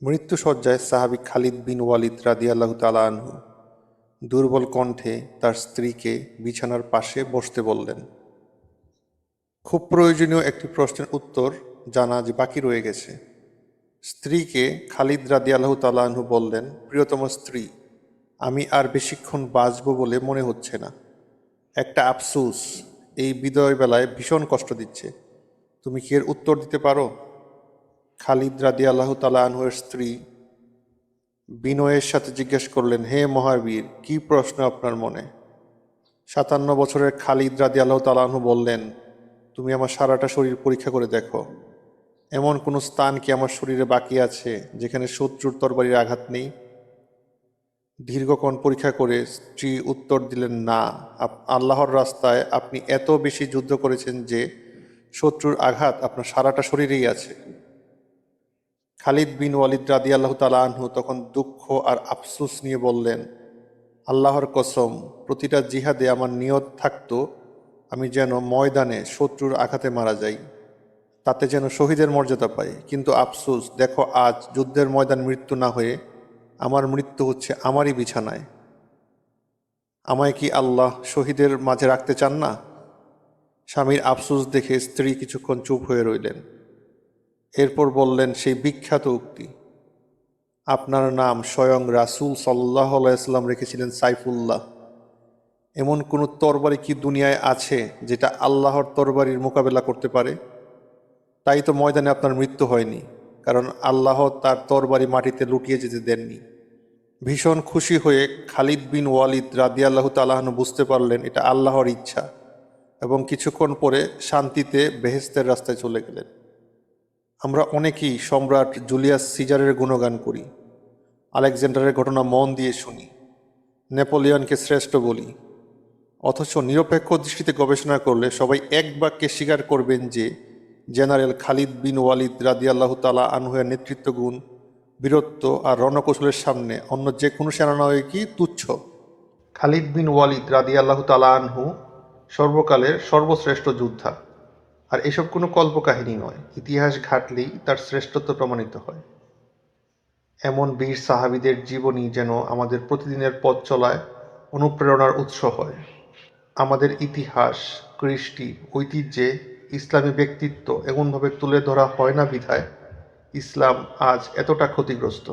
মৃত্যুশয্যায় সাহাবী খালিদ বিন ওয়ালিদ রাদিয়াল্লাহু তাআলা আনহু দুর্বল কণ্ঠে তার স্ত্রীকে বিছানার পাশে বসতে বললেন। খুব প্রয়োজনীয় একটি প্রশ্নের উত্তর জানা যে বাকি রয়ে গেছে। স্ত্রীকে খালিদ রাদিয়াল্লাহু তাআলা আনহু বললেন, প্রিয়তম স্ত্রী, আমি আর বেশিক্ষণ বাঁচব বলে মনে হচ্ছে না। একটা আফসোস এই বিদায় বেলায় ভীষণ কষ্ট দিচ্ছে। তুমি কি এর উত্তর দিতে পারো? খালিদ রাদিয়াল্লাহু তাআলা আনহুর স্ত্রী বিনয়ের সাথে জিজ্ঞেস করলেন, হে মহাবীর, কি প্রশ্ন আপনার মনে? ৫৭ বছরের খালিদ রাদিয়াল্লাহু তাআলা আনহু বললেন, তুমি আমার সারাটা শরীর পরীক্ষা করে দেখো। এমন কোনো স্থান কি আমার শরীরে বাকি আছে যেখানে শত্রুর তরবারির আঘাত নেই? দীর্ঘক্ষণ পরীক্ষা করে স্ত্রী উত্তর দিলেন, না, আল্লাহর রাস্তায় আপনি এত বেশি যুদ্ধ করেছেন যে শত্রুর আঘাত আপনার সারাটা শরীরেই আছে। খালিদ বিন ওয়ালিদ রাদিয়াল্লাহু তাআলা আনহু তখন দুঃখ আর আফসোস নিয়ে বললেন, আল্লাহর কসম, প্রতিটা জিহাদে আমার নিয়ত থাকতো আমি যেন ময়দানে শত্রুর আঘাতে মারা যাই, তাতে যেন শহীদের মর্যাদা পাই। কিন্তু আফসোস, দেখো আজ যুদ্ধের ময়দান মৃত্যু না হয়ে আমার মৃত্যু হচ্ছে আমারই বিছানায়। আমায় কি আল্লাহ শহীদের মাঝে রাখতে চান না? স্বামীর আফসোস দেখে স্ত্রী কিছুক্ষণ চুপ হয়ে রইলেন। এরপর বললেন সেই বিখ্যাত উক্তি, আপনার নাম স্বয়ং রাসূল সাল্লাল্লাহু আলাইহি ওয়াসাল্লাম রেখেছিলেন সাইফুল্লাহ। এমন কোনো তরবারি কি দুনিয়ায় আছে যেটা আল্লাহর তরবারির মোকাবেলা করতে পারে? তাই তো ময়দানে আপনার মৃত্যু হয়নি, কারণ আল্লাহ তার তরবারি মাটিতে লুটিয়ে যেতে দেননি। ভীষণ খুশি হয়ে খালিদ বিন ওয়ালিদ রাদিয়াল্লাহু তাআলা আনহু বুঝতে পারলেন এটা আল্লাহর ইচ্ছা, এবং কিছুক্ষণ পরে শান্তিতে বেহেশতের রাস্তায় চলে গেলেন। আমরা অনেকেই সম্রাট জুলিয়াস সিজারের গুণগান করি, আলেকজান্ডারের ঘটনা মন দিয়ে শুনি, নেপোলিয়নকে শ্রেষ্ঠ বলি, অথচ নিরপেক্ষ দৃষ্টিতে গবেষণা করলে সবাই এক বাক্যে স্বীকার করবেন যে জেনারেল খালিদ বিন ওয়ালিদ রাদিয়াল্লাহু তাআলা আনহুর নেতৃত্ব গুণ, বীরত্ব আর রণকৌশলের সামনে অন্য যে কোনো সেনানায়কই তুচ্ছ। খালিদ বিন ওয়ালিদ রাদিয়াল্লাহু তাআলা আনহু সর্বকালের সর্বশ্রেষ্ঠ যোদ্ধা, আর এসব কোনো কল্পকাহিনী নয়, ইতিহাস ঘাটলেই তার শ্রেষ্ঠত্ব প্রমাণিত হয়। এমন বীর সাহাবীদের জীবনী যেন আমাদের প্রতিদিনের পথ চলায় অনুপ্রেরণার উৎস হয়। আমাদের ইতিহাস, কৃষ্টি, ঐতিহ্যে ইসলামী ব্যক্তিত্ব এমনভাবে তুলে ধরা হয় না বিধায় ইসলাম আজ এতটা ক্ষতিগ্রস্ত।